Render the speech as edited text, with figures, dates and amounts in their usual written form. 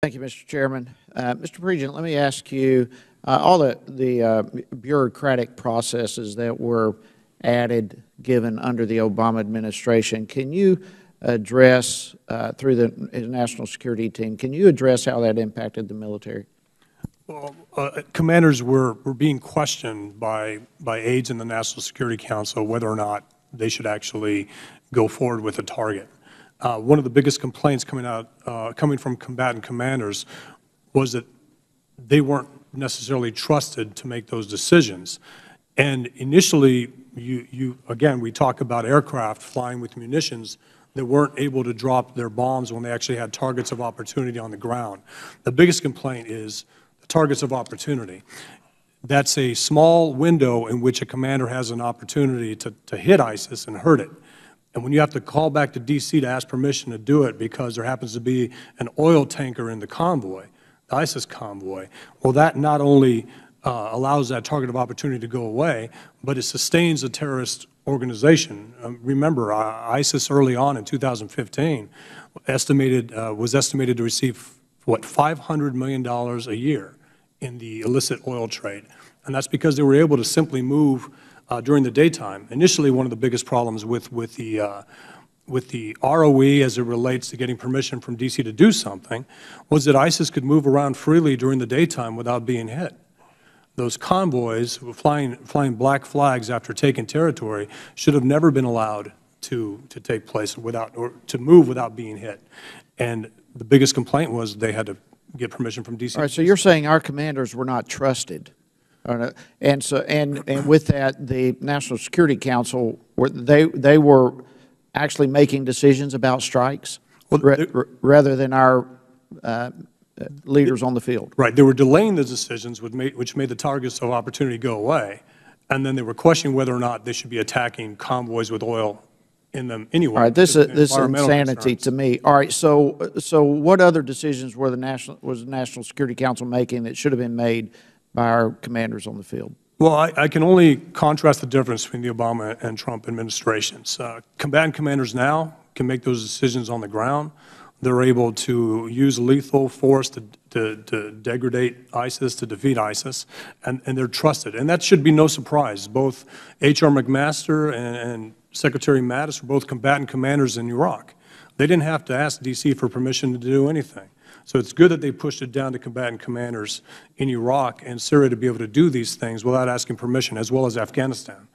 Thank you, Mr. Chairman. Mr. Pregent, let me ask you, all the bureaucratic processes that were added, given under the Obama administration, can you address, through the national security team, can you address how that impacted the military? Well, commanders were being questioned by aides in the National Security Council whether or not they should actually go forward with a target. One of the biggest complaints coming from combatant commanders was that they weren't necessarily trusted to make those decisions. And initially, again, we talk about aircraft flying with munitions that weren't able to drop their bombs when they actually had targets of opportunity on the ground. The biggest complaint is the targets of opportunity. That's a small window in which a commander has an opportunity to hit ISIS and hurt it. And when you have to call back to D.C. to ask permission to do it because there happens to be an oil tanker in the convoy, the ISIS convoy, well, that not only allows that target of opportunity to go away, but it sustains a terrorist organization. Remember, ISIS early on in 2015 was estimated to receive, what, $500 million a year in the illicit oil trade. And that's because they were able to simply move during the daytime. Initially, one of the biggest problems with the ROE as it relates to getting permission from D.C. to do something was that ISIS could move around freely during the daytime without being hit. Those convoys flying black flags after taking territory should have never been allowed to take place or to move without being hit. And the biggest complaint was they had to get permission from D.C. All right, so you're saying our commanders were not trusted. And with that, the National Security Council, they were actually making decisions about strikes rather than our leaders on the field. Right. They were delaying the decisions, which made the targets of opportunity go away, and then they were questioning whether or not they should be attacking convoys with oil in them anyway. All right, this is insanity to me. All right, so what other decisions was the National Security Council making that should have been made by our commanders on the field? Well, I can only contrast the difference between the Obama and Trump administrations. Combatant commanders now can make those decisions on the ground. They're able to use lethal force to degrade ISIS, to defeat ISIS, and they're trusted. And that should be no surprise. Both H.R. McMaster and Secretary Mattis were both combatant commanders in Iraq. They didn't have to ask D.C. for permission to do anything. So it's good that they pushed it down to combatant commanders in Iraq and Syria to be able to do these things without asking permission, as well as Afghanistan.